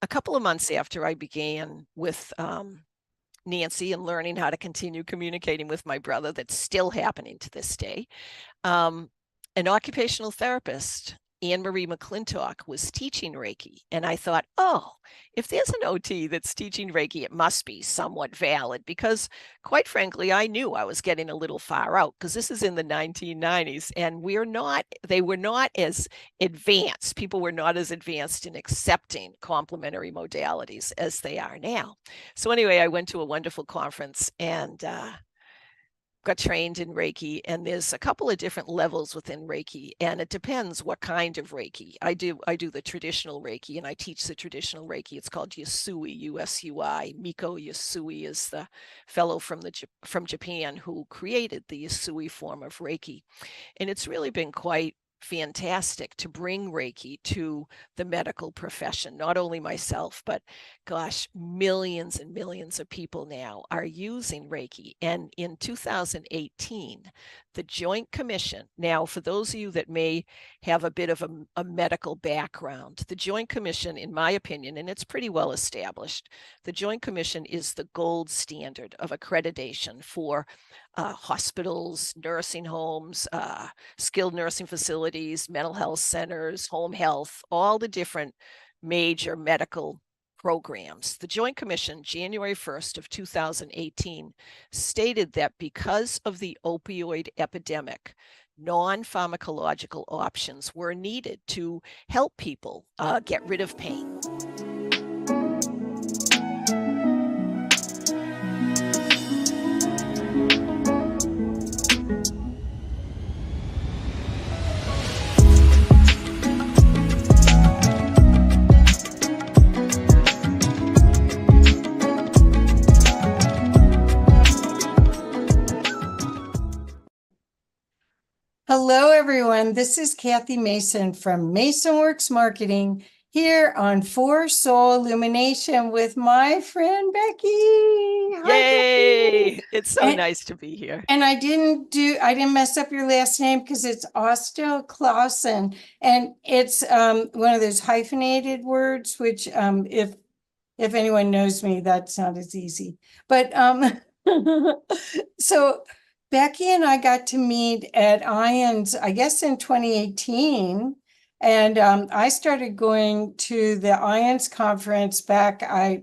a couple of months after I began with Nancy and learning how to continue communicating with my brother, that's still happening to this day, an occupational therapist, Anne Marie McClintock, was teaching Reiki. And I thought, oh, if there's an OT that's teaching Reiki, it must be somewhat valid, because quite frankly, I knew I was getting a little far out, because this is in the 1990s and they were not as advanced. People were not as advanced in accepting complementary modalities as they are now. So anyway, I went to a wonderful conference and got trained in Reiki, and there's a couple of different levels within Reiki, and it depends what kind of Reiki. I do the traditional Reiki, and I teach the traditional Reiki. It's called Yasui, U-S-U-I. Miko Yasui is the fellow from Japan who created the Yasui form of Reiki. And it's really been quite fantastic to bring Reiki to the medical profession. Not only myself, but gosh, millions and millions of people now are using Reiki. And in 2018, the Joint Commission, now for those of you that may have a bit of a medical background, the Joint Commission, in my opinion, and it's pretty well established, the Joint Commission is the gold standard of accreditation for hospitals, nursing homes, skilled nursing facilities, mental health centers, home health, all the different major medical programs. The Joint Commission, January 1st of 2018, stated that because of the opioid epidemic, non-pharmacological options were needed to help people get rid of pain. Hello, everyone. This is Kathy Mason from Mason Works Marketing here on For Soul Illumination with my friend Becky. Hi, Yay! Becky. It's so nice to be here. And I didn't mess up your last name because it's Austill-Clausen, and it's one of those hyphenated words, which if anyone knows me, that's not as easy. But so Becky and I got to meet at IONS, I guess in 2018. And I started going to the IONS conference back, I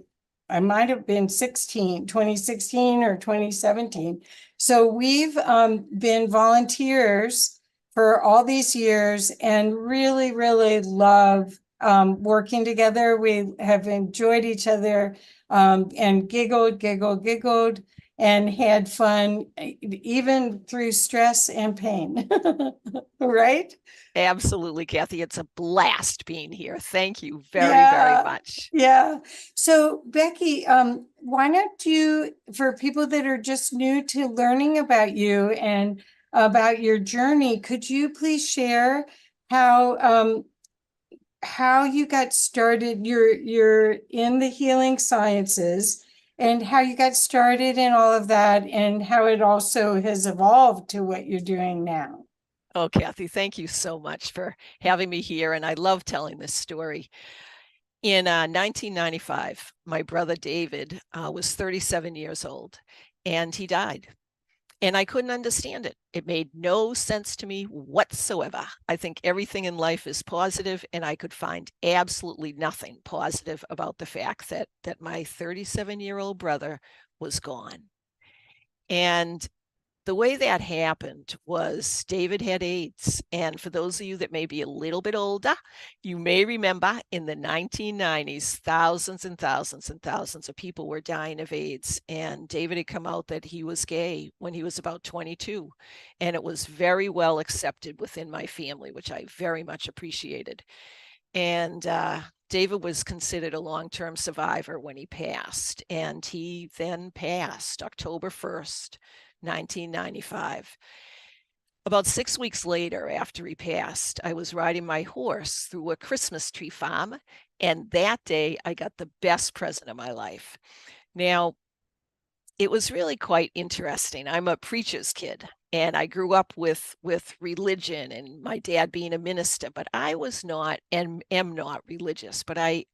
might have been 2016 or 2017. So we've been volunteers for all these years and really, really love working together. We have enjoyed each other and giggled and had fun, even through stress and pain, right? Absolutely, Kathy. It's a blast being here. Thank you very much. Yeah. So Becky, why not you, for people that are just new to learning about you and about your journey, could you please share how you got started? You're in the healing sciences, and how you got started in all of that, and how it also has evolved to what you're doing now. Oh, Kathy, thank you so much for having me here. And I love telling this story. In 1995, my brother David was 37 years old, and he died. And I couldn't understand it. It made no sense to me whatsoever. I think everything in life is positive, and I could find absolutely nothing positive about the fact that my 37-year-old brother was gone. And the way that happened was David had AIDS. And for those of you that may be a little bit older, you may remember in the 1990s, thousands and thousands and thousands of people were dying of AIDS. And David had come out that he was gay when he was about 22. And it was very well accepted within my family, which I very much appreciated. And David was considered a long-term survivor when he passed. And he then passed October 1st. 1995. About 6 weeks later, after he passed, I was riding my horse through a Christmas tree farm, and that day I got the best present of my life. Now, it was really quite interesting. I'm a preacher's kid, And I grew up with religion and my dad being a minister, but I was not and am not religious, but I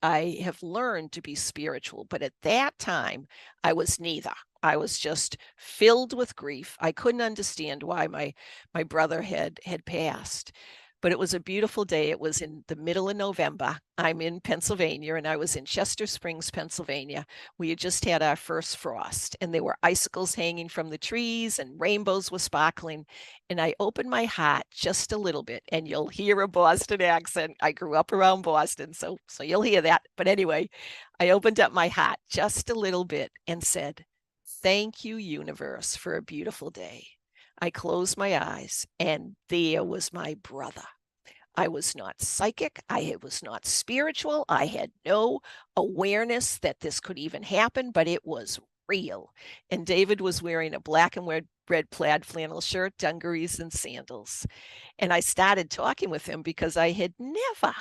have learned to be spiritual. But at that time, I was neither. I was just filled with grief. I couldn't understand why my brother had passed. But it was a beautiful day. It was in the middle of November. I'm in Pennsylvania, and I was in Chester Springs, Pennsylvania. We had just had our first frost, and there were icicles hanging from the trees, and rainbows were sparkling. And I opened my heart just a little bit, and you'll hear a Boston accent. I grew up around Boston, so you'll hear that. But anyway, I opened up my heart just a little bit and said, "Thank you, universe, for a beautiful day." I closed my eyes, and there was my brother. I was not psychic. I was not spiritual. I had no awareness that this could even happen, but it was real. And David was wearing a black and red plaid flannel shirt, dungarees, and sandals. And I started talking with him because I had never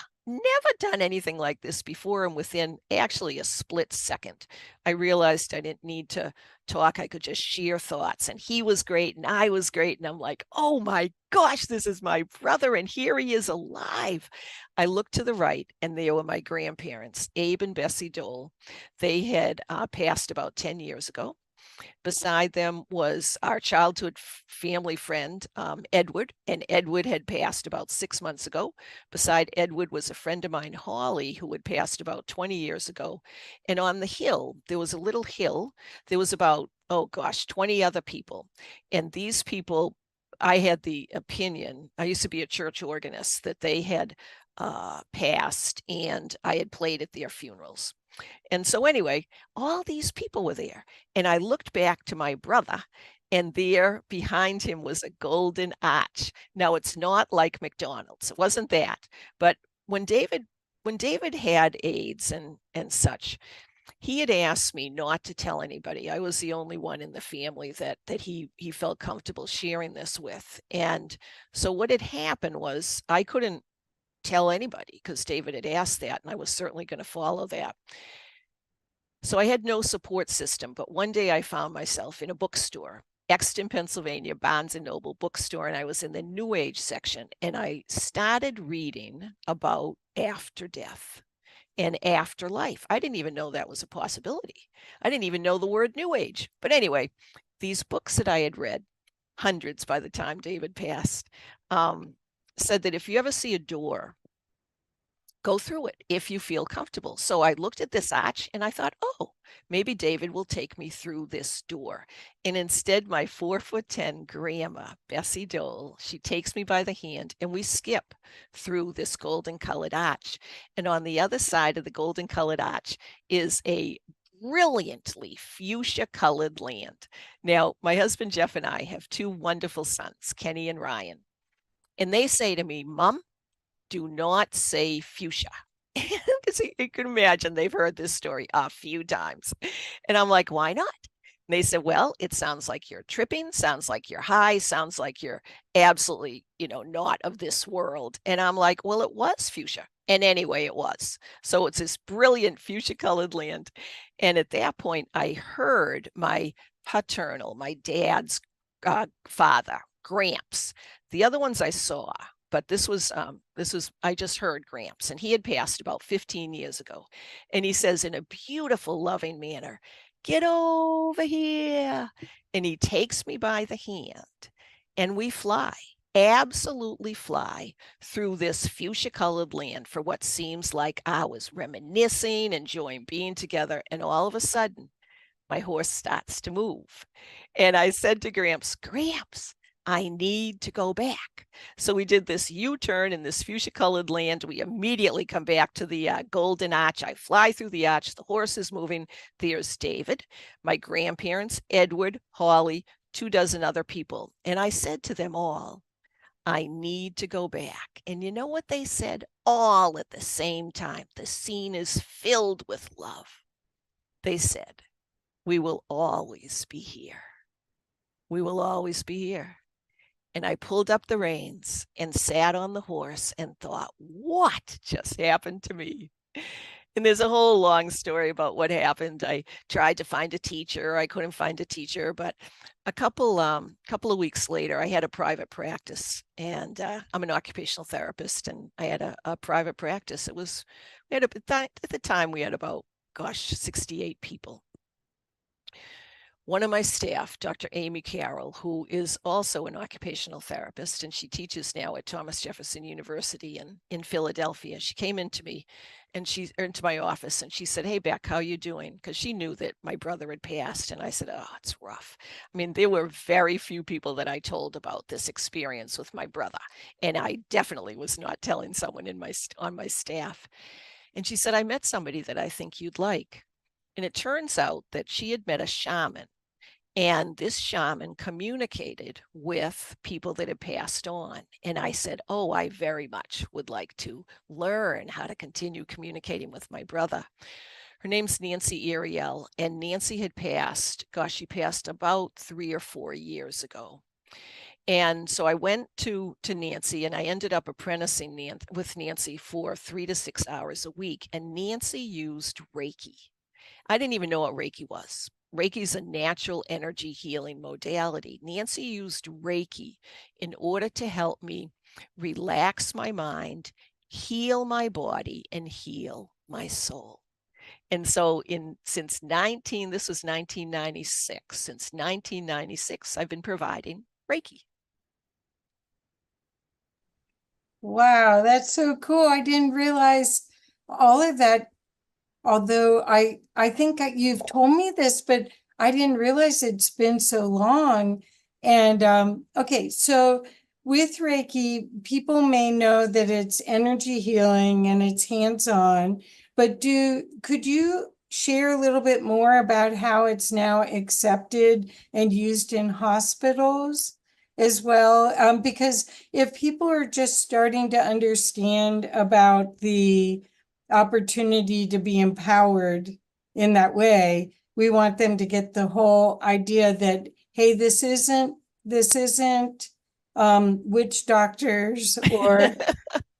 done anything like this before. And within actually a split second, I realized I didn't need to talk. I could just share thoughts. And he was great and I was great. And I'm like, oh my gosh, this is my brother. And here he is alive. I looked to the right and there were my grandparents, Abe and Bessie Dole. They had passed about 10 years ago. Beside them was our childhood family friend, Edward, and Edward had passed about 6 months ago. Beside Edward was a friend of mine, Holly, who had passed about 20 years ago. And on the hill, there was a little hill. There was about, 20 other people. And these people, I had the opinion, I used to be a church organist, that they had passed and I had played at their funerals. And so anyway, all these people were there. And I looked back to my brother, and there behind him was a golden arch. Now it's not like McDonald's. It wasn't that. But when David had AIDS and such, he had asked me not to tell anybody. I was the only one in the family that he felt comfortable sharing this with. And so what had happened was I couldn't tell anybody because David had asked that, and I was certainly going to follow that. So I had no support system, but one day I found myself in a bookstore, Exton, Pennsylvania, Barnes and Noble bookstore, and I was in the New Age section, and I started reading about after death and afterlife. I didn't even know that was a possibility. I didn't even know the word New Age. But anyway, these books that I had read, hundreds by the time David passed, said that if you ever see a door, go through it if you feel comfortable. So I looked at this arch and I thought, oh, maybe David will take me through this door. And instead, my 4'10" grandma, Bessie Dole, she takes me by the hand and we skip through this golden colored arch. And on the other side of the golden colored arch is a brilliantly fuchsia colored land. Now, my husband Jeff and I have two wonderful sons, Kenny and Ryan. And they say to me, Mom, do not say fuchsia. Because you can imagine they've heard this story a few times. And I'm like, why not? And they said, well, it sounds like you're tripping, sounds like you're high, sounds like you're absolutely, not of this world. And I'm like, well, it was fuchsia. And anyway, it was. So it's this brilliant fuchsia colored land. And at that point, I heard my paternal, my dad's father, Gramps. The other ones I saw, but this was I just heard Gramps, and he had passed about 15 years ago. And he says in a beautiful, loving manner, get over here. And he takes me by the hand and we fly, absolutely fly through this fuchsia colored land for what seems like hours, reminiscing, enjoying being together. And all of a sudden, my horse starts to move. And I said to Gramps, I need to go back. So we did this U-turn in this fuchsia colored land. We immediately come back to the golden arch. I fly through the arch. The horse is moving. There's David, my grandparents, Edward, Holly, 24 other people. And I said to them all, I need to go back. And you know what they said? All at the same time. The scene is filled with love. They said, we will always be here. We will always be here. And I pulled up the reins and sat on the horse and thought, what just happened to me? And there's a whole long story about what happened. I tried to find a teacher. I couldn't find a teacher, but a couple of weeks later, I had a private practice, and I'm an occupational therapist, and I had a private practice. At the time we had about, 68 people. One of my staff, Dr. Amy Carroll, who is also an occupational therapist, and she teaches now at Thomas Jefferson University in Philadelphia. She came into me and into my office, and she said, "Hey, Beck, how you doing?" Because she knew that my brother had passed. And I said, "Oh, it's rough." I mean, there were very few people that I told about this experience with my brother. And I definitely was not telling someone on my staff. And she said, "I met somebody that I think you'd like." And it turns out that she had met a shaman, and this shaman communicated with people that had passed on. And I said, "Oh, I very much would like to learn how to continue communicating with my brother." Her name's Nancy Ariel, and Nancy had passed, she passed about 3 or 4 years ago. And so I went to Nancy, and I ended up apprenticing with Nancy for 3 to 6 hours a week. And Nancy used Reiki. I didn't even know what Reiki was. Reiki is a natural energy healing modality. Nancy used Reiki in order to help me relax my mind, heal my body, and heal my soul. And so this was 1996. Since 1996, I've been providing Reiki. Wow, that's so cool. I didn't realize all of that. Although I think you've told me this, but I didn't realize it's been so long. And okay, so with Reiki, people may know that it's energy healing and it's hands-on, but could you share a little bit more about how it's now accepted and used in hospitals as well? Because if people are just starting to understand about the opportunity to be empowered in that way, we want them to get the whole idea that, hey, this isn't witch doctors, or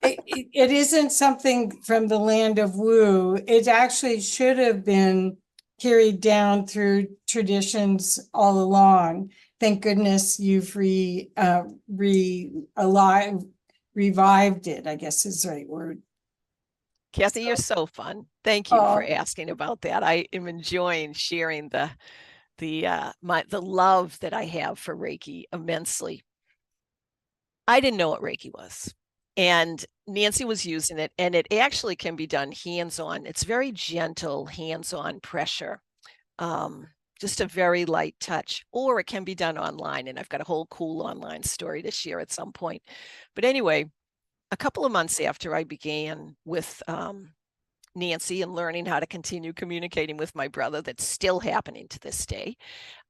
it isn't something from the land of woo. It actually should have been carried down through traditions all along. Thank goodness you've revived it, I guess is the right word. Kathy, you're so fun. Thank you for asking about that. I am enjoying sharing the love that I have for Reiki immensely. I didn't know what Reiki was, and Nancy was using it, and it actually can be done hands-on. It's very gentle hands-on pressure, just a very light touch, or it can be done online. And I've got a whole cool online story to share at some point. But anyway, a couple of months after I began with Nancy and learning how to continue communicating with my brother, that's still happening to this day,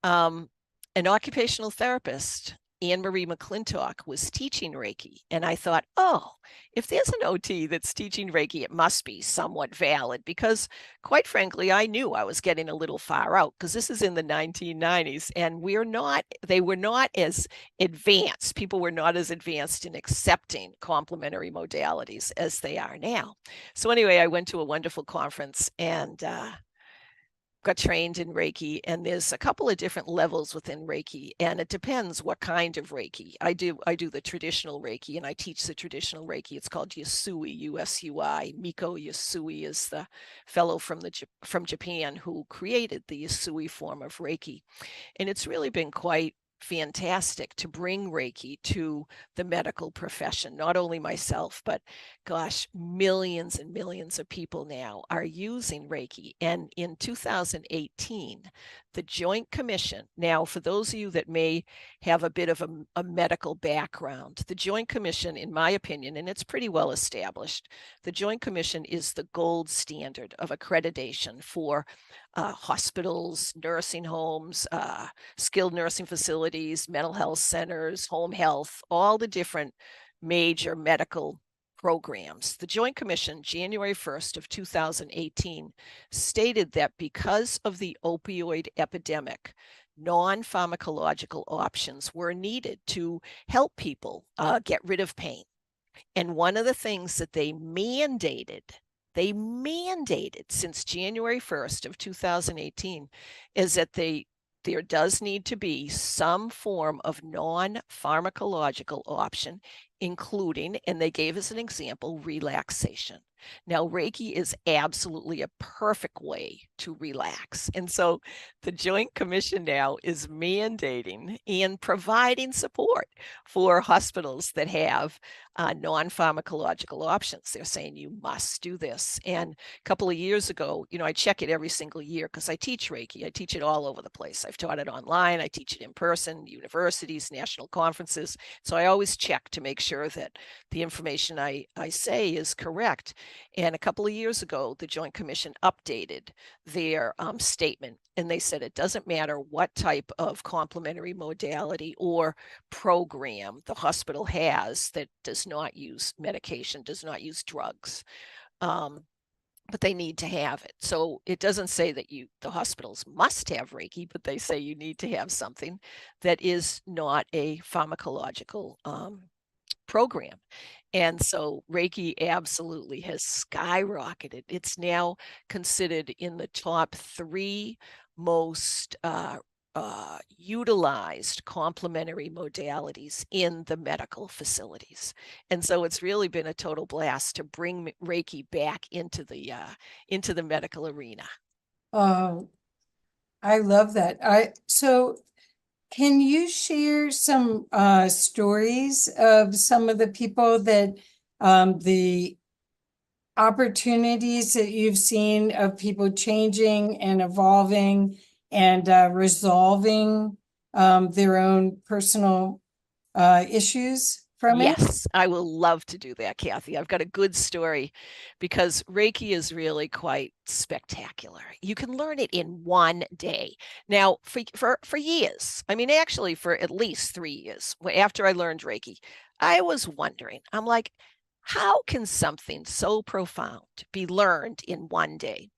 an occupational therapist, Anne Marie McClintock, was teaching Reiki. And I thought, oh, if there's an OT that's teaching Reiki, it must be somewhat valid, because quite frankly, I knew I was getting a little far out, because this is in the 1990s, and they were not as advanced. People were not as advanced in accepting complementary modalities as they are now. So anyway, I went to a wonderful conference and got trained in Reiki, and there's a couple of different levels within Reiki, and it depends what kind of Reiki. I do the traditional Reiki, and I teach the traditional Reiki. It's called Yasui, U-S-U-I. Miko Yasui is the fellow from Japan who created the Yasui form of Reiki. And it's really been quite fantastic to bring Reiki to the medical profession. Not only myself, but millions and millions of people now are using Reiki. And in 2018, the Joint Commission, now for those of you that may have a bit of a medical background, the Joint Commission, in my opinion, and it's pretty well established, the Joint Commission is the gold standard of accreditation for hospitals, nursing homes, skilled nursing facilities, mental health centers, home health, all the different major medical programs. The Joint Commission, January 1st of 2018, stated that because of the opioid epidemic, non-pharmacological options were needed to help people get rid of pain. And one of the things that they mandated they mandated since January 1st of 2018 is that there does need to be some form of non-pharmacological option, including, and they gave us an example, relaxation. Now, Reiki is absolutely a perfect way to relax. And so the Joint Commission now is mandating and providing support for hospitals that have non-pharmacological options. They're saying you must do this. And a couple of years ago, I check it every single year because I teach Reiki. I teach it all over the place. I've taught it online. I teach it in person, universities, national conferences. So I always check to make sure that the information I say is correct. And a couple of years ago, the Joint Commission updated their statement, and they said it doesn't matter what type of complementary modality or program the hospital has that does not use medication, does not use drugs, but they need to have it. So it doesn't say that the hospitals must have Reiki, but they say you need to have something that is not a pharmacological program. And so Reiki absolutely has skyrocketed. It's now considered in the top 3 most utilized complementary modalities in the medical facilities. And so it's really been a total blast to bring Reiki back into the medical arena. Oh, I love that. So can you share some stories of some of the people that the opportunities that you've seen of people changing and evolving and resolving their own personal issues from it? Yes, I will love to do that, Kathy. I've got a good story because Reiki is really quite spectacular. You can learn it in one day. Now, for years, I mean, actually for at least 3 years, after I learned Reiki, I was wondering, I'm like, how can something so profound be learned in one day?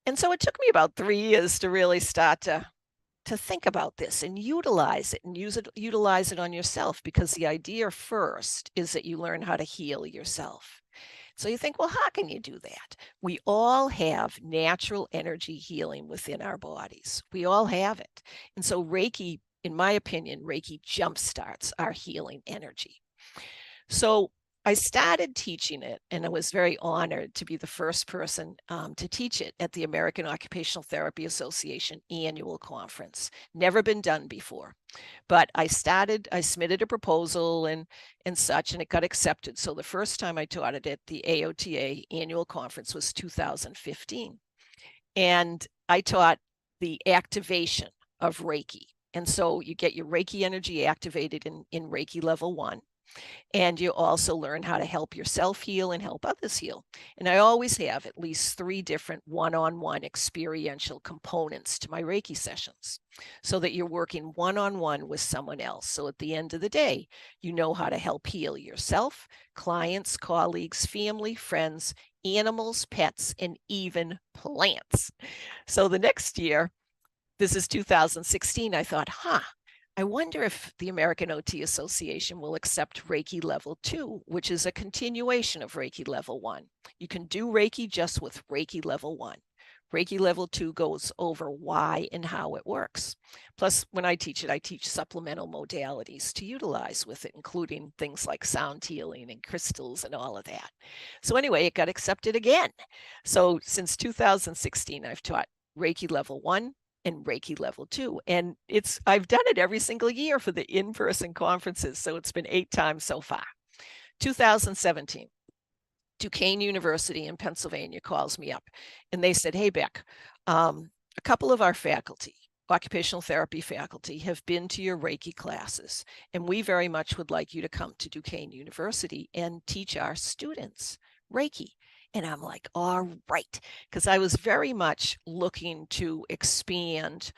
And so it took me about 3 years to really start to think about this and utilize it and utilize it on yourself, because the idea first is that you learn how to heal yourself. So you think, well, how can you do that? We all have natural energy healing within our bodies. We all have it. And so Reiki, in my opinion, Reiki jumpstarts our healing energy. So I started teaching it, and I was very honored to be the first person to teach it at the American Occupational Therapy Association annual conference. Never been done before, but I submitted a proposal and such, and it got accepted. So the first time I taught it at the AOTA annual conference was 2015. And I taught the activation of Reiki. And so you get your Reiki energy activated in Reiki level 1. And you also learn how to help yourself heal and help others heal. And I always have at least 3 different one-on-one experiential components to my Reiki sessions, so that you're working one-on-one with someone else. So at the end of the day, you know how to help heal yourself, clients, colleagues, family, friends, animals, pets, and even plants. So the next year, this is 2016, I thought, I wonder if the American OT Association will accept Reiki level 2, which is a continuation of Reiki level 1. You can do Reiki just with Reiki level 1. Reiki level 2 goes over why and how it works. Plus, when I teach it, I teach supplemental modalities to utilize with it, including things like sound healing and crystals and all of that. So anyway, it got accepted again. So since 2016, I've taught Reiki level 1, and Reiki level 2. And I've done it every single year for the in-person conferences. So it's been 8 times so far. 2017, Duquesne University in Pennsylvania calls me up, and they said, hey, Beck, a couple of our faculty, occupational therapy faculty, have been to your Reiki classes, and we very much would like you to come to Duquesne University and teach our students Reiki. And I'm like, all right, because I was very much looking to expand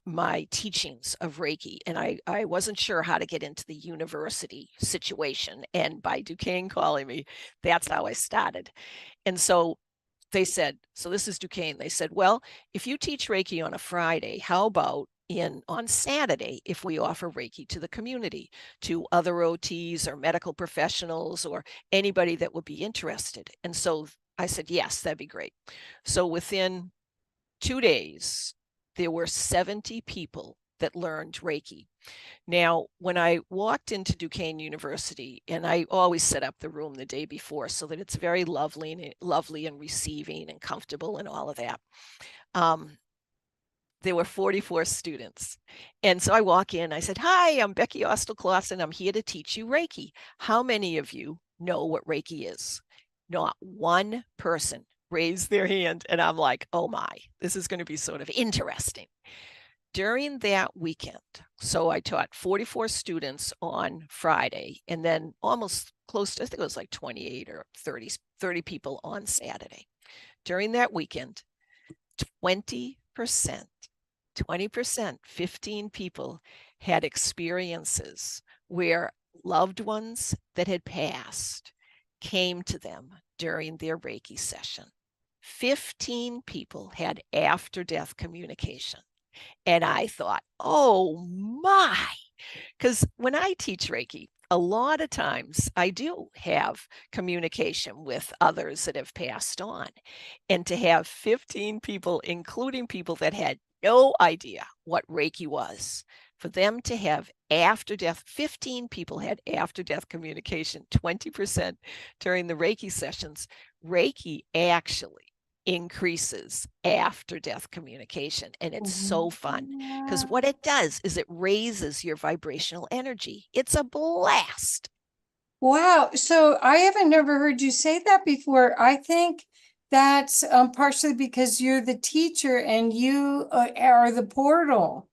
my teachings of Reiki, and I wasn't sure how to get into the university situation. And by Duquesne calling me, that's how I started. And so they said, so this is Duquesne. They said, well, if you teach Reiki on a Friday, how about in on Saturday if we offer Reiki to the community, to other OTs or medical professionals or anybody that would be interested. And so I said, yes, that'd be great. So within 2 days, there were 70 people that learned Reiki. Now, when I walked into Duquesne University, and I always set up the room the day before so that it's very lovely and receiving and comfortable and all of that. There were 44 students. And so I walk in, I said, hi, I'm Becky Austill-Clausen. I'm here to teach you Reiki. How many of you know what Reiki is? Not one person raised their hand. And I'm like, oh my, this is going to be sort of interesting. During that weekend, so I taught 44 students on Friday, and then almost close to, I think it was like 28 or 30 people on Saturday. During that weekend, 20%, 15 people had experiences where loved ones that had passed came to them during their Reiki session. 15 people had after-death communication. And I thought, oh my, because when I teach Reiki, a lot of times I do have communication with others that have passed on. And to have 15 people, including people that had no idea what Reiki was, for them to have after death, 15 people had after death communication, 20% during the Reiki sessions. Reiki actually increases after death communication, and it's so fun because what it does is it raises your vibrational energy. It's a blast. Wow. So I haven't never heard you say that before. I think that's partially because you're the teacher and you are the portal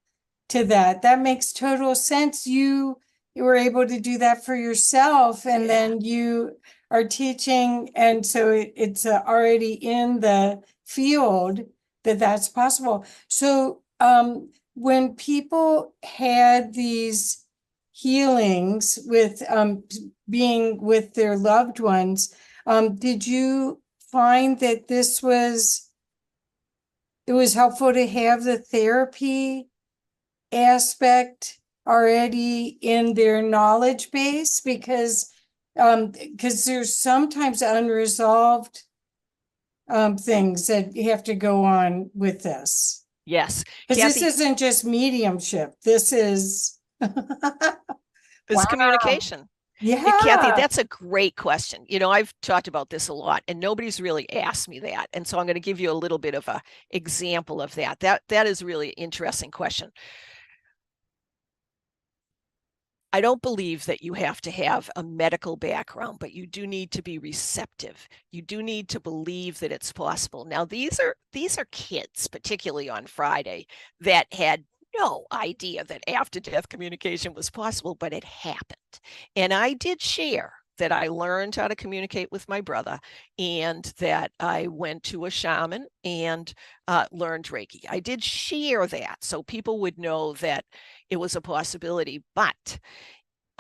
to that. That makes total sense. You were able to do that for yourself, and then you are teaching, and so it's already in the field that that's possible. So when people had these healings with being with their loved ones, did you find that it was helpful to have the therapy aspect already in their knowledge base? Because there's sometimes unresolved things that have to go on with this. Yes. Because this isn't just mediumship. This is Wow. Communication. Yeah. Kathy, that's a great question. You know, I've talked about this a lot and nobody's really asked me that. And so I'm going to give you a little bit of an example of that. That is really an interesting question. I don't believe that you have to have a medical background, but you do need to be receptive. You do need to believe that it's possible. Now, these are kids, particularly on Friday, that had no idea that after-death communication was possible, but it happened. And I did share that I learned how to communicate with my brother and that I went to a shaman and learned Reiki. I did share that so people would know that it was a possibility, but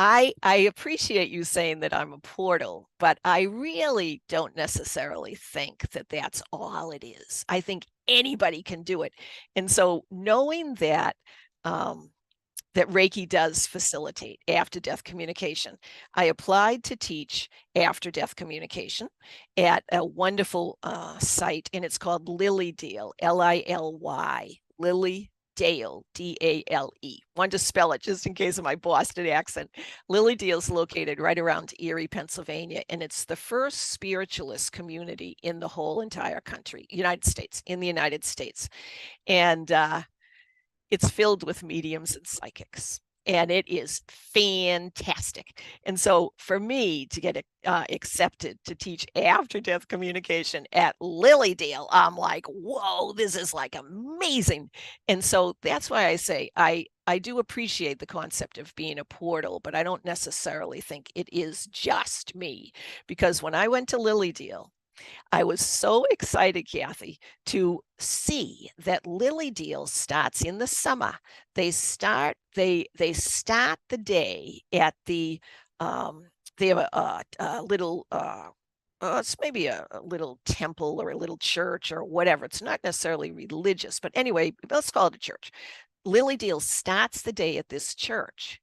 I appreciate you saying that I'm a portal, but I really don't necessarily think that that's all it is. I think anybody can do it. And so knowing that that Reiki does facilitate after-death communication, I applied to teach after-death communication at a wonderful site, and it's called Lily Dale, L-I-L-Y, Lily Dale, D-A-L-E. Wanted to spell it just in case of my Boston accent. Lily Dale is located right around Erie, Pennsylvania, and it's the first spiritualist community in the whole entire country, in the United States. And it's filled with mediums and psychics, and it is fantastic. And so for me to get accepted to teach after-death communication at Lily Dale, I'm like, whoa, this is like amazing. And so that's why I say I do appreciate the concept of being a portal, but I don't necessarily think it is just me. Because when I went to Lily Dale, I was so excited, Kathy, to see that Lily Dale starts in the summer. They start the day at the they have a little it's maybe a little temple or a little church or whatever. It's not necessarily religious, but anyway, let's call it a church. Lily Deal starts the day at this church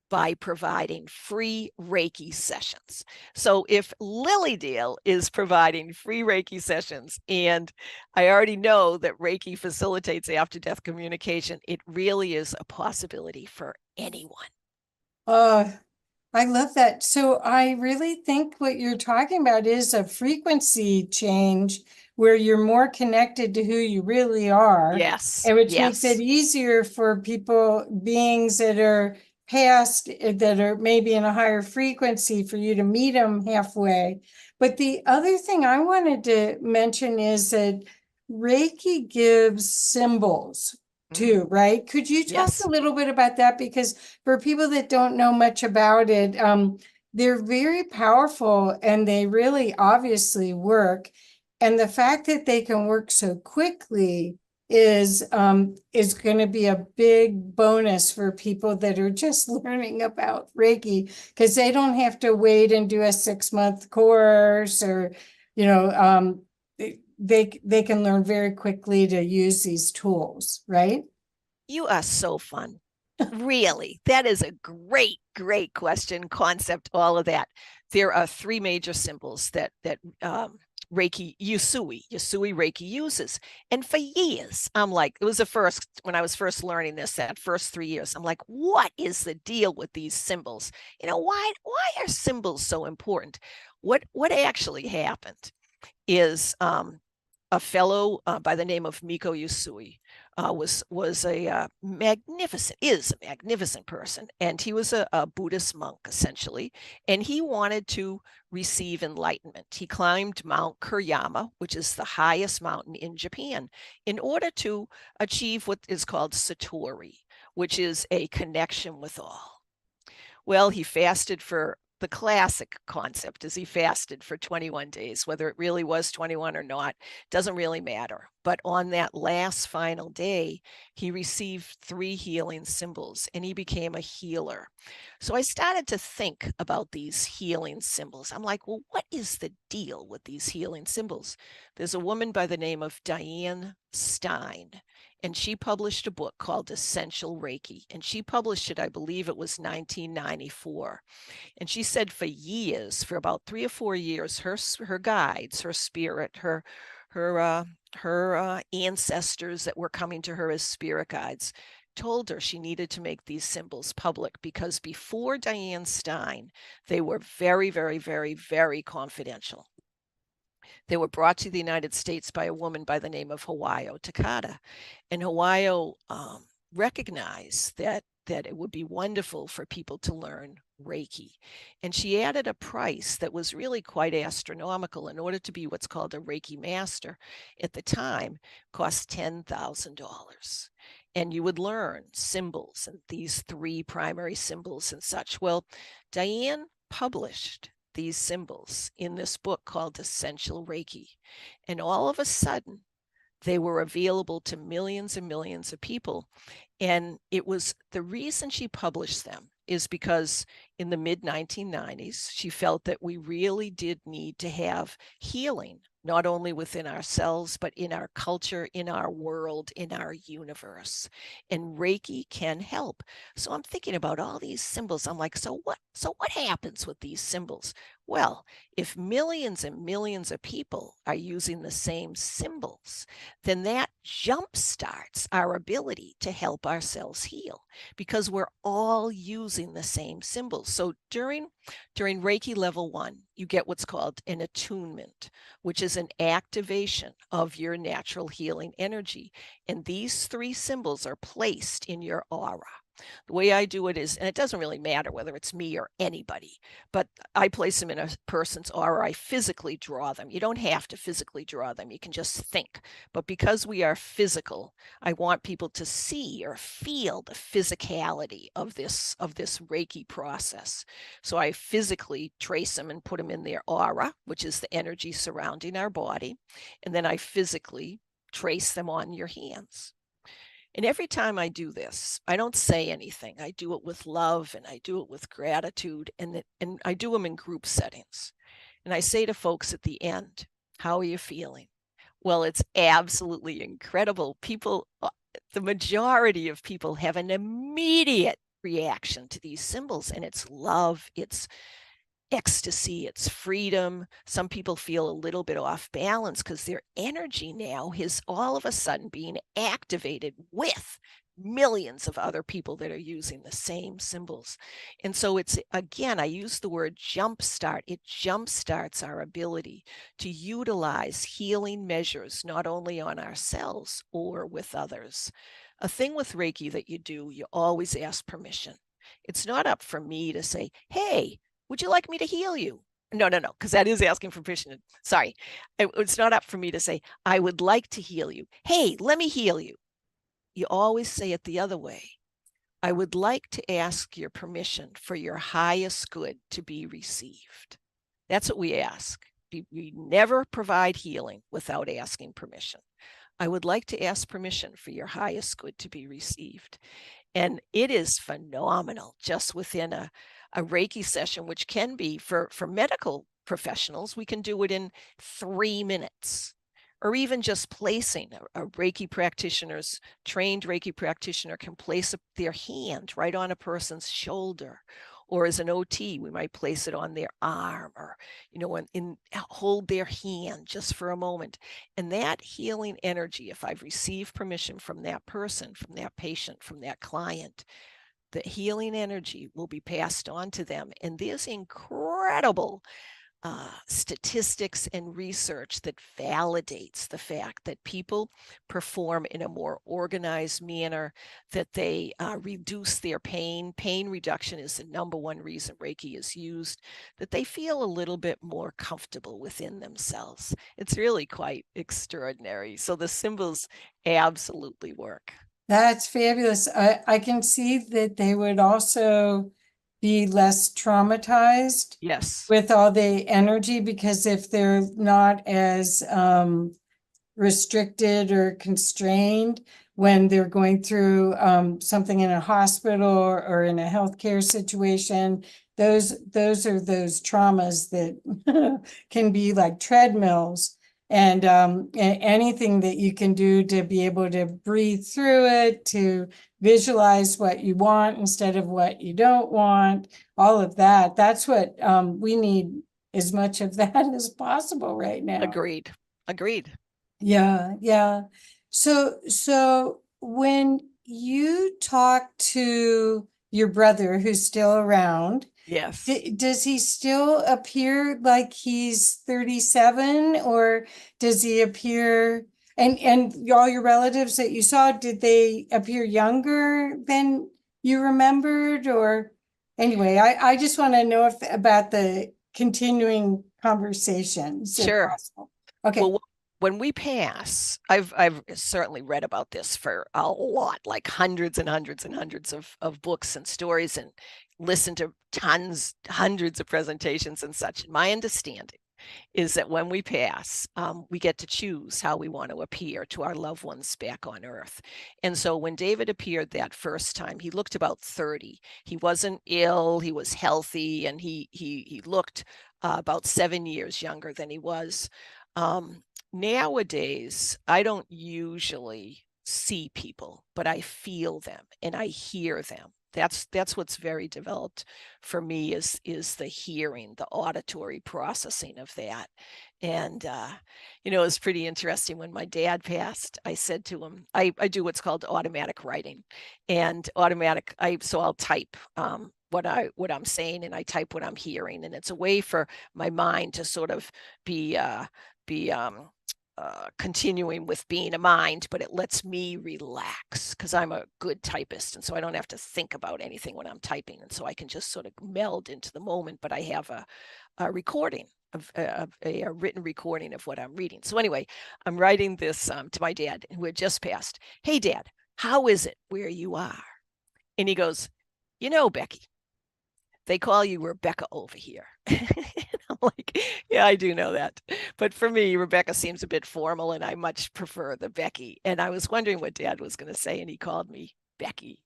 by providing free Reiki sessions. So if Lily Deal is providing free Reiki sessions, and I already know that Reiki facilitates after-death communication, it really is a possibility for anyone. I love that. So I really think what you're talking about is a frequency change where you're more connected to who you really are. Yes. And which makes it Yes. easier for people, beings that are past, that are maybe in a higher frequency, for you to meet them halfway. But the other thing I wanted to mention is that Reiki gives symbols too, right? Could you talk Yes. a little bit about that? Because for people that don't know much about it, they're very powerful and they really obviously work. And the fact that they can work so quickly is going to be a big bonus for people that are just learning about Reiki, because they don't have to wait and do a 6-month course, or, you know, they can learn very quickly to use these tools, right? You are so fun. Really, that is a great, great question, concept, all of that. There are three major symbols that Reiki Usui Reiki uses. And for years, I'm like, it was the first, when I was first learning this, that first 3 years, I'm like, what is the deal with these symbols? Why are symbols so important? What actually happened is a fellow by the name of Miko Usui was a magnificent person, and he was a Buddhist monk essentially, and he wanted to receive enlightenment. He climbed Mount Kuriyama, which is the highest mountain in Japan, in order to achieve what is called satori, which is a connection with all. Well, he fasted for the classic concept is he fasted for 21 days, whether it really was 21 or not, doesn't really matter. But on that last final day, he received 3 healing symbols and he became a healer. So I started to think about these healing symbols. I'm like, well, what is the deal with these healing symbols? There's a woman by the name of Diane Stein, and she published a book called Essential Reiki, and she published it, I believe it was 1994. And she said for years, for about 3 or 4 years, her guides, her spirit, her ancestors that were coming to her as spirit guides, told her she needed to make these symbols public, because before Diane Stein, they were very, very, very, very confidential. They were brought to the United States by a woman by the name of Hawayo Takata. And Hawayo recognized that it would be wonderful for people to learn Reiki. And she added a price that was really quite astronomical. In order to be what's called a Reiki Master, at the time, cost $10,000. And you would learn symbols and these 3 primary symbols and such. Well, Diane published these symbols in this book called Essential Reiki. And all of a sudden, they were available to millions and millions of people. And it was the reason she published them is because in the mid 1990s, she felt that we really did need to have healing, not only within ourselves, but in our culture, in our world, in our universe. And Reiki can help. So I'm thinking about all these symbols. I'm like, so what happens with these symbols? Well, if millions and millions of people are using the same symbols, then that jumpstarts our ability to help ourselves heal, because we're all using the same symbols. So during Reiki level 1, you get what's called an attunement, which is an activation of your natural healing energy. And these 3 symbols are placed in your aura. The way I do it is, and it doesn't really matter whether it's me or anybody, but I place them in a person's aura. I physically draw them. You don't have to physically draw them. You can just think. But because we are physical, I want people to see or feel the physicality of this Reiki process. So I physically trace them and put them in their aura, which is the energy surrounding our body. And then I physically trace them on your hands. And every time I do this, I don't say anything. I do it with love and I do it with gratitude, and I do them in group settings. And I say to folks at the end, how are you feeling? Well, it's absolutely incredible. People, the majority of people have an immediate reaction to these symbols, and it's love, it's ecstasy, it's freedom. Some people feel a little bit off balance because their energy now is all of a sudden being activated with millions of other people that are using the same symbols. And so it's, again, I use the word jumpstart. It jumpstarts our ability to utilize healing measures, not only on ourselves or with others. A thing with Reiki that you do, you always ask permission. It's not up for me to say, hey, would you like me to heal you? No, because that is asking for permission. Sorry. It's not up for me to say, I would like to heal you. Hey, let me heal you. You always say it the other way. I would like to ask your permission for your highest good to be received. That's what we ask. We never provide healing without asking permission. I would like to ask permission for your highest good to be received. And it is phenomenal just within a Reiki session, which can be for medical professionals, we can do it in 3 minutes, or even just placing a Reiki practitioner's, trained Reiki practitioner can place their hand right on a person's shoulder. Or as an OT, we might place it on their arm, or, hold their hand just for a moment. And that healing energy, if I've received permission from that person, from that patient, from that client, the healing energy will be passed on to them. And there's incredible statistics and research that validates the fact that people perform in a more organized manner, that they reduce their pain. Pain reduction is the #1 reason Reiki is used, that they feel a little bit more comfortable within themselves. It's really quite extraordinary. So the symbols absolutely work. That's fabulous. I can see that they would also be less traumatized Yes. with all the energy, because if they're not as restricted or constrained when they're going through something in a hospital or in a healthcare situation, those are those traumas that can be like treadmills. And anything that you can do to be able to breathe through it, to visualize what you want instead of what you don't want, all of that. That's what we need, as much of that as possible right now. Agreed. Yeah, yeah. So when you talk to your brother who's still around, Yes. does he still appear like he's 37, or does he appear, and all your relatives that you saw, did they appear younger than you remembered? Or anyway, I just want to know about the continuing conversations, if Sure. possible. Okay. Well, when we pass, I've certainly read about this for a lot, like hundreds and hundreds and hundreds of books and stories, and listened to hundreds of presentations and such. My understanding is that when we pass, we get to choose how we want to appear to our loved ones back on Earth. And so when David appeared that first time, he looked about 30. He wasn't ill, he was healthy, and he looked about 7 years younger than he was. Nowadays, I don't usually see people, but I feel them and I hear them. That's what's very developed for me, is the hearing, the auditory processing of that. And it was pretty interesting when my dad passed. I said to him, I do what's called automatic writing, and so I'll type what I'm saying, and I type what I'm hearing, and it's a way for my mind to sort of be continuing with being a mind, but it lets me relax because I'm a good typist. And so I don't have to think about anything when I'm typing. And so I can just sort of meld into the moment, but I have a recording of a written recording of what I'm reading. So anyway, I'm writing this to my dad, who had just passed. Hey, Dad, how is it where you are? And he goes, Becky, they call you Rebecca over here. I'm like, yeah, I do know that. But for me, Rebecca seems a bit formal, and I much prefer the Becky. And I was wondering what Dad was going to say, and he called me Becky.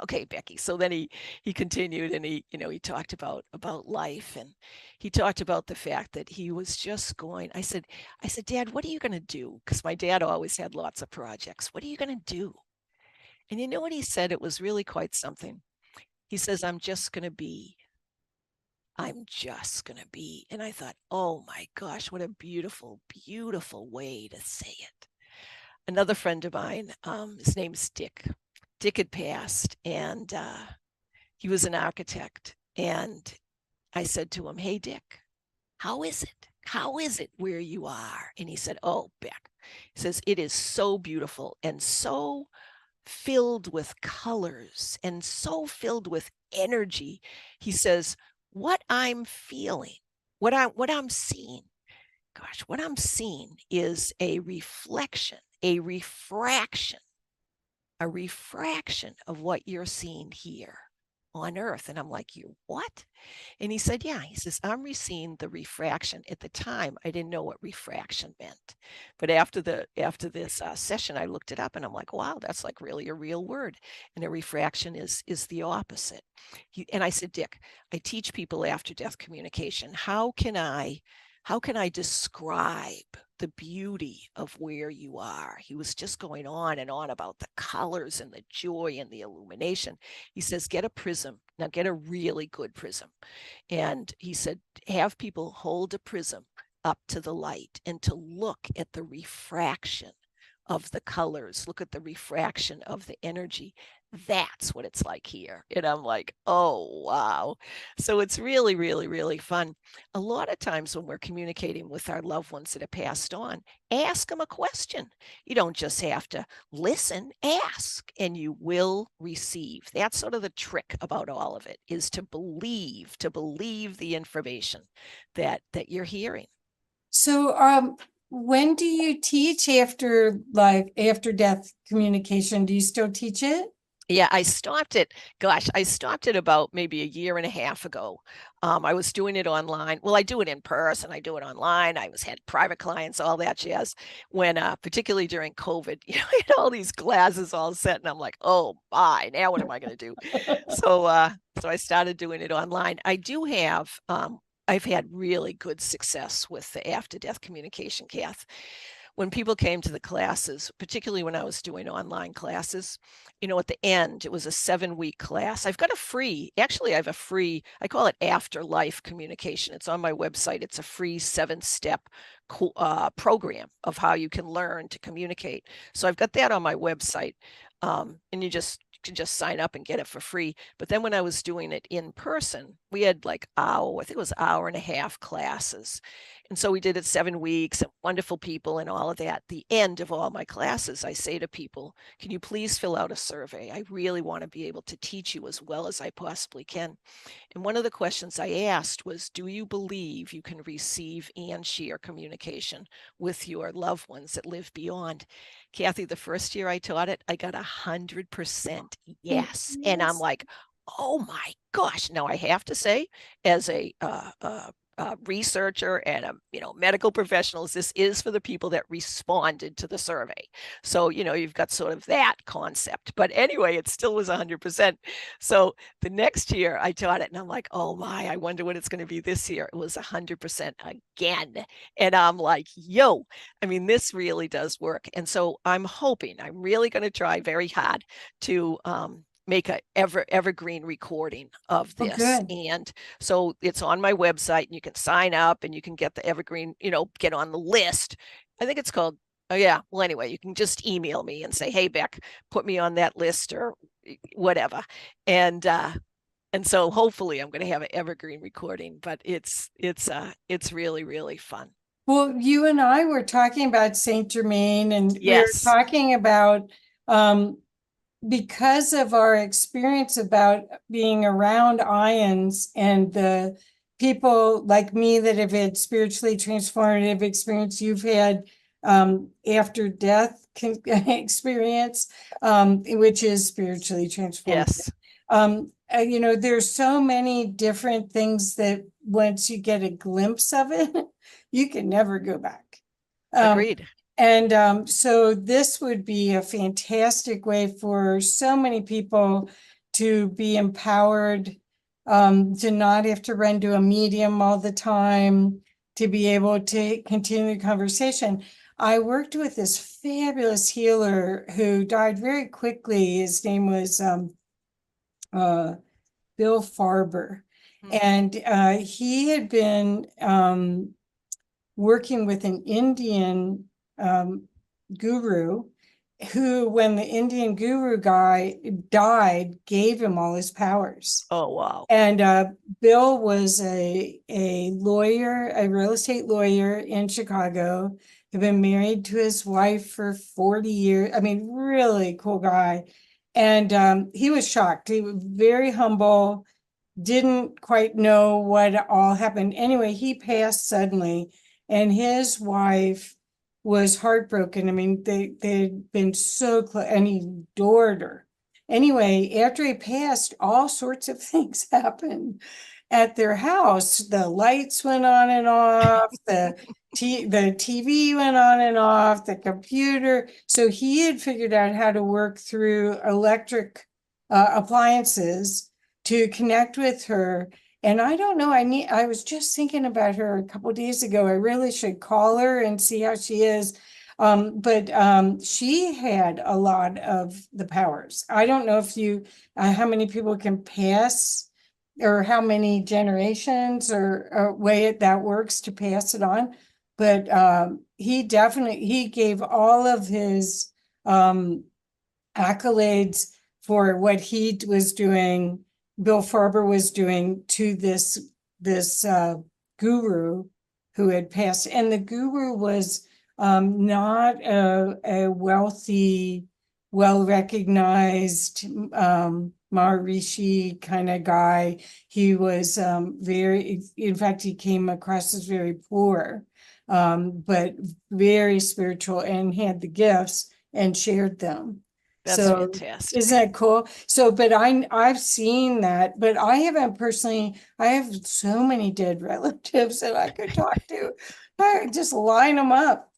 Okay, Becky. So then he continued, and he talked about life, and he talked about the fact that he was just going. I said, Dad, what are you going to do? Because my dad always had lots of projects. What are you going to do? And you know what he said? It was really quite something. He says, I'm just going to be. I'm just going to be. And I thought, oh my gosh, what a beautiful, beautiful way to say it. Another friend of mine, his name's Dick. Dick had passed, and he was an architect. And I said to him, hey, Dick, how is it? How is it where you are? And he said, oh, Beck. He says, it is so beautiful and so filled with colors and so filled with energy. He says, what I'm feeling, what I'm seeing, gosh, what I'm seeing is a reflection, a refraction of what you're seeing here on earth. And I'm like, you what? And he said, yeah. He says, I'm seeing the refraction. At the time, I didn't know what refraction meant. But after this session, I looked it up and I'm like, wow, that's like really a real word. And a refraction is the opposite. And I said, Dick, I teach people after death communication. How can I describe the beauty of where you are? He was just going on and on about the colors and the joy and the illumination. He says, get a prism. Now get a really good prism. And he said, have people hold a prism up to the light and to look at the refraction of the colors, look at the refraction of the energy. That's what it's like here. And I'm like, oh, wow. So it's really, really, really fun. A lot of times when we're communicating with our loved ones that have passed on, ask them a question. You don't just have to listen, ask, and you will receive. That's sort of the trick about all of it, is to believe the information that you're hearing. So, when do you teach after death communication? Do you still teach it? Yeah, I stopped it. Gosh, I stopped it about maybe a year and a half ago. I was doing it online. Well, I do it in person. I do it online. I had private clients, all that jazz. When, particularly during COVID, I had all these classes all set, and I'm like, oh my, now what am I going to do? So I started doing it online. I do have, I've had really good success with the after death communication, Kath. When people came to the classes, particularly when I was doing online classes, at the end, it was a 7-week class. I have a free, I call it Afterlife Communication. It's on my website. It's a free 7-step program of how you can learn to communicate. So I've got that on my website. And you can just sign up and get it for free. But then when I was doing it in person, we had I think it was hour and a half classes. And so we did it 7 weeks, and wonderful people and all of that. At the end of all my classes, I say to people, can you please fill out a survey? I really want to be able to teach you as well as I possibly can. And one of the questions I asked was, do you believe you can receive and share communication with your loved ones that live beyond? Kathy, the first year I taught it, I got 100% yes. And I'm like, oh my gosh. Now I have to say, as a researcher and a medical professionals, this is for the people that responded to the survey. So you've got sort of that concept. But anyway, it still was 100%. So the next year I taught it, and I'm like, oh my, I wonder what it's going to be this year. It was 100% again. And I'm like, yo, I mean, this really does work. And so I'm really going to try very hard to make a evergreen recording of this. And so it's on my website, and you can sign up and you can get the evergreen, get on the list. I think it's called, oh yeah. Well, anyway, you can just email me and say, hey, Beck, put me on that list or whatever. And so hopefully I'm going to have an evergreen recording, but it's really, really fun. Well, you and I were talking about Saint Germain, and yes, we were talking about, because of our experience about being around ions and the people like me that have had spiritually transformative experience, you've had after death experience, which is spiritually transformative. yes. There's so many different things that once you get a glimpse of it, you can never go back. Agreed. And so this would be a fantastic way for so many people to be empowered, to not have to run to a medium all the time, to be able to continue the conversation. I worked with this fabulous healer who died very quickly. His name was Bill Farber. And he had been working with an Indian guru who, when the Indian guru guy died, gave him all his powers. Oh, wow. And Bill was a lawyer, a real estate lawyer in Chicago. Had been married to his wife for 40 years. I mean, really cool guy. And he was shocked. He was very humble, didn't quite know what all happened. Anyway, he passed suddenly, and his wife was heartbroken. I mean, they'd been so close, and he adored her. Anyway, after he passed, all sorts of things happened at their house. The lights went on and off, the TV went on and off, the computer. So he had figured out how to work through electric appliances to connect with her. And I don't know, I was just thinking about her a couple of days ago. I really should call her and see how she is. But she had a lot of the powers. I don't know if how many people can pass, or how many generations or way that works to pass it on. But he gave all of his accolades for what he was doing, Bill Farber was doing, to this guru who had passed. And the guru was not a wealthy, well-recognized Maharishi kind of guy. He was in fact, he came across as very poor, but very spiritual, and had the gifts and shared them. That's fantastic. Isn't that cool? So, but I've seen that, but I haven't personally. I have so many dead relatives that I could talk to. I just line them up.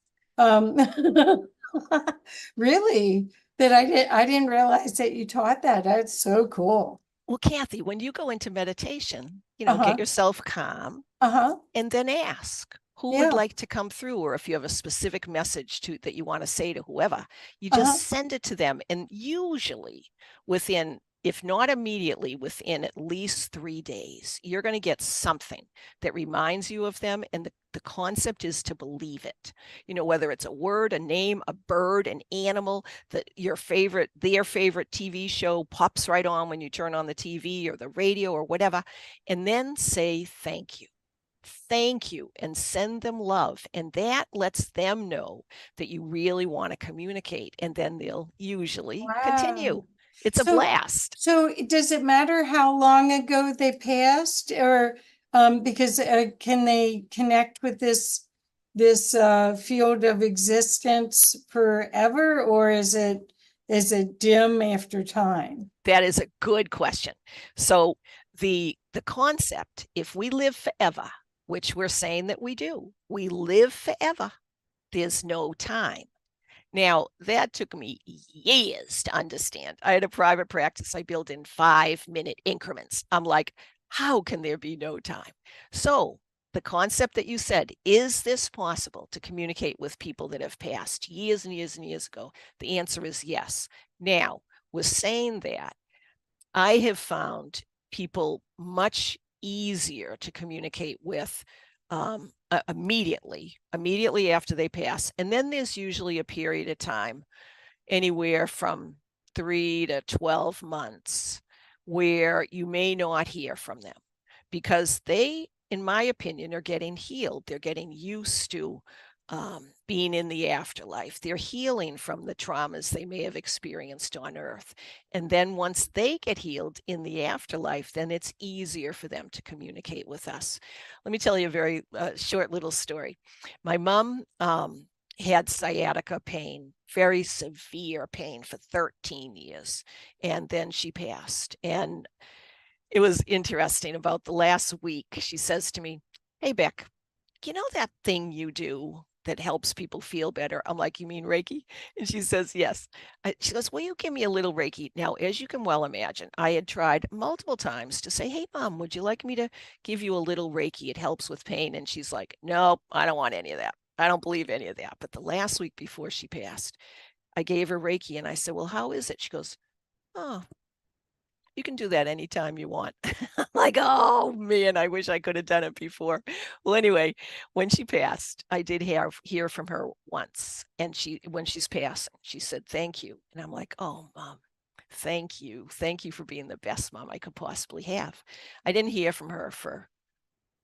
Really, that I didn't realize that you taught that. That's so cool. Well, Kathy, when you go into meditation, get yourself calm, and then ask who would like to come through, or if you have a specific message that you want to say to whoever, you just send it to them. And usually within, if not immediately, within at least 3 days, you're going to get something that reminds you of them. And the concept is to believe it, whether it's a word, a name, a bird, an animal, that their favorite TV show pops right on when you turn on the TV or the radio or whatever, and then say, thank you, and send them love. And that lets them know that you really want to communicate, and then they'll usually continue. It's a blast. So does it matter how long ago they passed, or because can they connect with this field of existence forever, or is it dim after time? That is a good question. So the concept, if we live forever, which we're saying that we do, we live forever, there's no time. Now, that took me years to understand. I had a private practice I built in 5-minute increments. I'm like, how can there be no time? So the concept that you said, is this possible to communicate with people that have passed years and years and years ago? The answer is yes. Now, with saying that, I have found people much easier to communicate with immediately after they pass. And then there's usually a period of time, anywhere from 3 to 12 months, where you may not hear from them, because they, in my opinion, are getting healed. They're getting used to being in the afterlife. They're healing from the traumas they may have experienced on Earth. And then once they get healed in the afterlife, then it's easier for them to communicate with us. Let me tell you a very short little story. My mom had sciatica pain, very severe pain, for 13 years. And then she passed. And it was interesting. About the last week, she says to me, "Hey, Beck, you know that thing you do that helps people feel better?" I'm like, "You mean Reiki?" And she says, "Yes." She goes, "Will you give me a little Reiki?" Now, as you can well imagine, I had tried multiple times to say, "Hey, Mom, would you like me to give you a little Reiki? It helps with pain." And she's like, "No, I don't want any of that." I don't believe any of that. But the last week before she passed, I gave her Reiki and I said, well, how is it? She goes, oh, you can do that anytime you want. Like, oh man, I wish I could have done it before. Well, anyway, when she passed, I did hear from her once. And when she's passing, she said, thank you. And I'm like, oh, Mom, thank you. Thank you for being the best mom I could possibly have. I didn't hear from her for,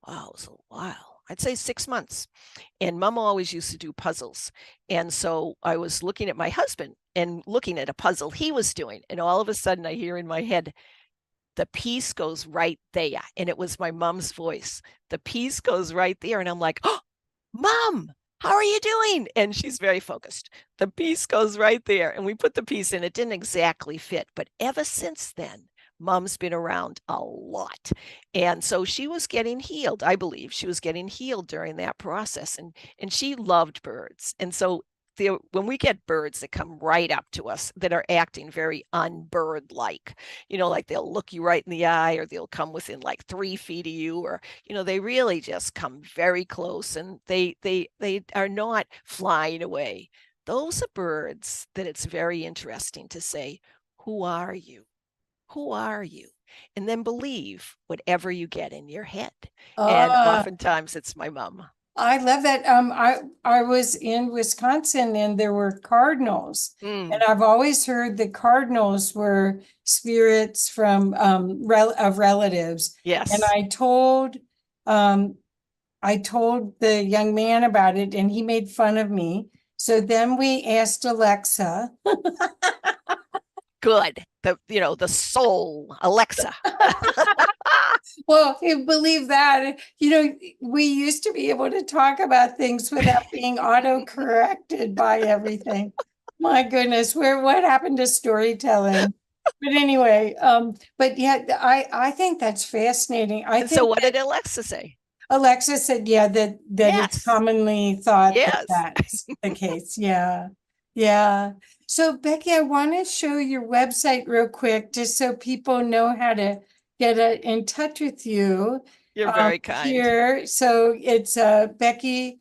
wow, it was a while. I'd say 6 months. And Mom always used to do puzzles. And so I was looking at my husband and looking at a puzzle he was doing. And all of a sudden I hear in my head, the piece goes right there. And it was my mom's voice. The piece goes right there. And I'm like, oh, Mom, how are you doing? And she's very focused. The piece goes right there. And we put the piece in. It didn't exactly fit. But ever since then, Mom's been around a lot. And so she was getting healed. I believe she was getting healed during that process. And she loved birds. And so when we get birds that come right up to us that are acting very unbird-like, like they'll look you right in the eye, or they'll come within like 3 feet of you, or they really just come very close, and they are not flying away. Those are birds that it's very interesting to say, who are you? Who are you? And then believe whatever you get in your head. And oftentimes it's my mom. I love that. I was in Wisconsin and there were cardinals, and I've always heard the cardinals were spirits from of relatives. Yes. And I told the young man about it, and he made fun of me. So then we asked Alexa. Good. The soul, Alexa. Well, if you believe that, we used to be able to talk about things without being auto-corrected by everything. My goodness, what happened to storytelling? But anyway, but yeah, I think that's fascinating. So what did Alexa say? Alexa said, yeah, that Yes. It's commonly thought Yes. that's the case. Yeah. Yeah. So Becky, I want to show your website real quick, just so people know how to get in touch with you. You're very kind. Here. So it's Becky,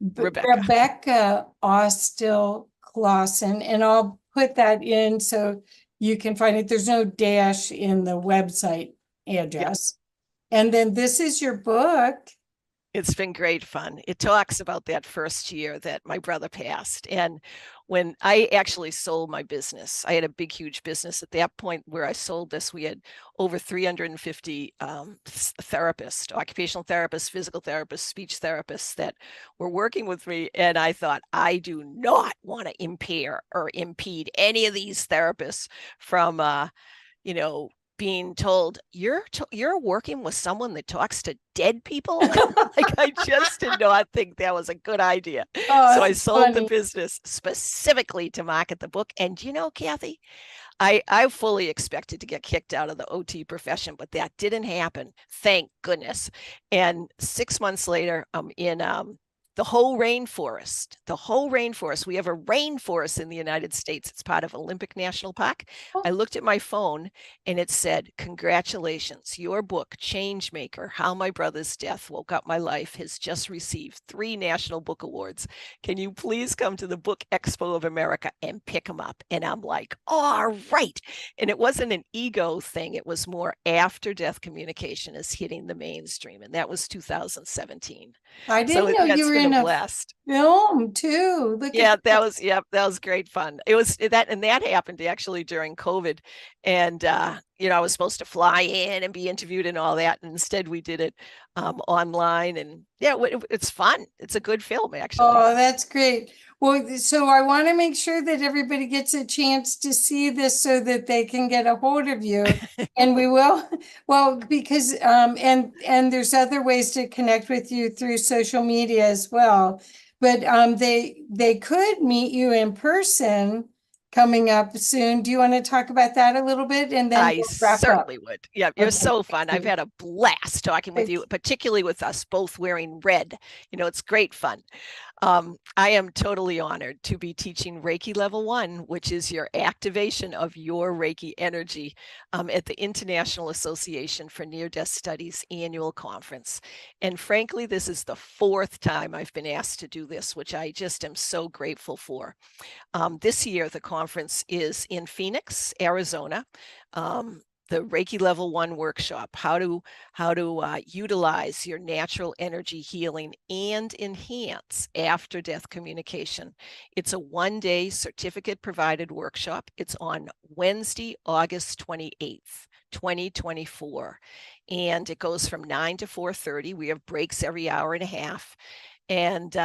Rebecca Austill-Clausen, and I'll put that in so you can find it. There's no dash in the website address. Yep. And then this is your book. It's been great fun. It talks about that first year that my brother passed. And when I actually sold my business, I had a big, huge business at that point where I sold this. We had over 350 therapists, occupational therapists, physical therapists, speech therapists that were working with me. And I thought, I do not want to impair or impede any of these therapists from, being told you're working with someone that talks to dead people. Like, I just did not think that was a good idea. So I sold the business specifically to market the book. And Kathy, I fully expected to get kicked out of the OT profession, but that didn't happen. Thank goodness. And 6 months later, I'm in the whole rainforest. We have a rainforest in the United States. It's part of Olympic National Park. I looked at my phone and it said, congratulations, your book, Changemaker, How My Brother's Death Woke Up My Life, has just received 3 National Book Awards. Can you please come to the Book Expo of America and pick them up? And I'm like, all right. And it wasn't an ego thing. It was more after-death communication is hitting the mainstream. And that was 2017. I didn't know you were in a film too. That was great fun. It was that, and that happened actually during COVID. And I was supposed to fly in and be interviewed and all that, and instead we did it online. And it's fun. It's a good film, actually. Oh, that's great. Well, so I want to make sure that everybody gets a chance to see this so that they can get a hold of you. And we will, because and there's other ways to connect with you through social media as well. But they could meet you in person coming up soon. Do you want to talk about that a little bit? And then I certainly would. Yeah, you're so fun. I've had a blast talking with you, particularly with us both wearing red. It's great fun. I am totally honored to be teaching Reiki Level 1, which is your activation of your Reiki energy at the International Association for Near-Death Studies annual conference. And frankly, this is the fourth time I've been asked to do this, which I just am so grateful for. This year, the conference is in Phoenix, Arizona. The Reiki Level 1 workshop, how to utilize your natural energy healing and enhance after-death communication. It's a one-day certificate-provided workshop. It's on Wednesday, August 28th, 2024. And it goes from 9 to 4:30. We have breaks every hour and a half. And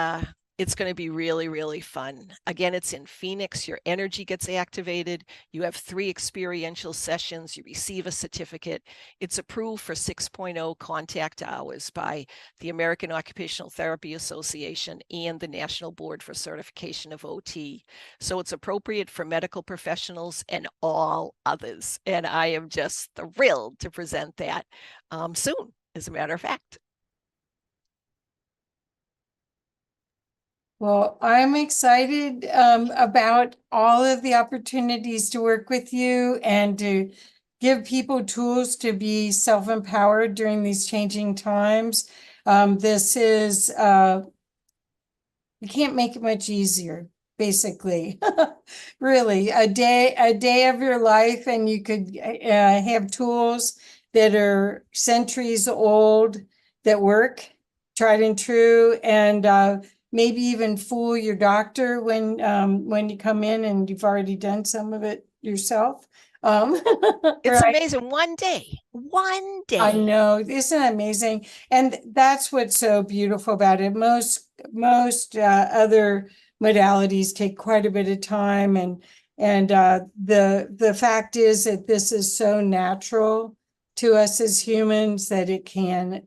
it's going to be really, really fun. Again, it's in Phoenix. Your energy gets activated. You have 3 experiential sessions. You receive a certificate. It's approved for 6.0 contact hours by the American Occupational Therapy Association and the National Board for Certification of OT. So it's appropriate for medical professionals and all others. And I am just thrilled to present that soon, as a matter of fact. Well, I'm excited about all of the opportunities to work with you and to give people tools to be self-empowered during these changing times. This is, you can't make it much easier, basically. Really, a day of your life, and you could have tools that are centuries old that work, tried and true, and maybe even fool your doctor when you come in and you've already done some of it yourself. It's Right. amazing. One day. I know, isn't it amazing? And that's what's so beautiful about it. Most other modalities take quite a bit of time, and the fact is that this is so natural to us as humans that it can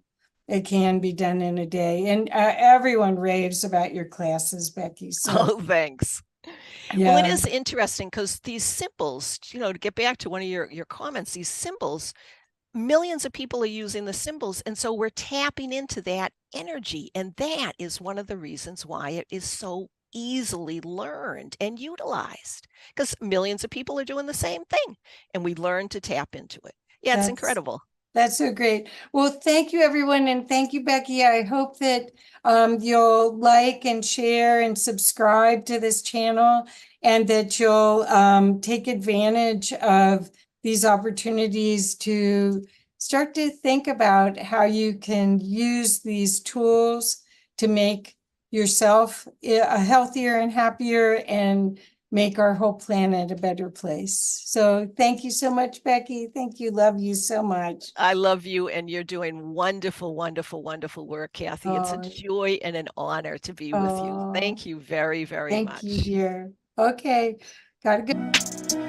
be done in a day. And everyone raves about your classes, Becky. So Oh, thanks. Well, it yeah, is interesting because these symbols, to get back to one of your comments, these symbols, millions of people are using the symbols. And so we're tapping into that energy. And that is one of the reasons why it is so easily learned and utilized, because millions of people are doing the same thing and we learn to tap into it. Yeah, it's that's incredible. That's so great. Well, thank you, everyone. And thank you, Becky. I hope that you'll like and share and subscribe to this channel, and that you'll take advantage of these opportunities to start to think about how you can use these tools to make yourself a healthier and happier, and make our whole planet a better place. So thank you so much, Becky. Thank you. Love you so much. I love you, and you're doing wonderful, wonderful, wonderful work, Kathy. It's a Oh, joy and an honor to be with you. oh, Thank you very, very thank you, much. dear. Okay, gotta go.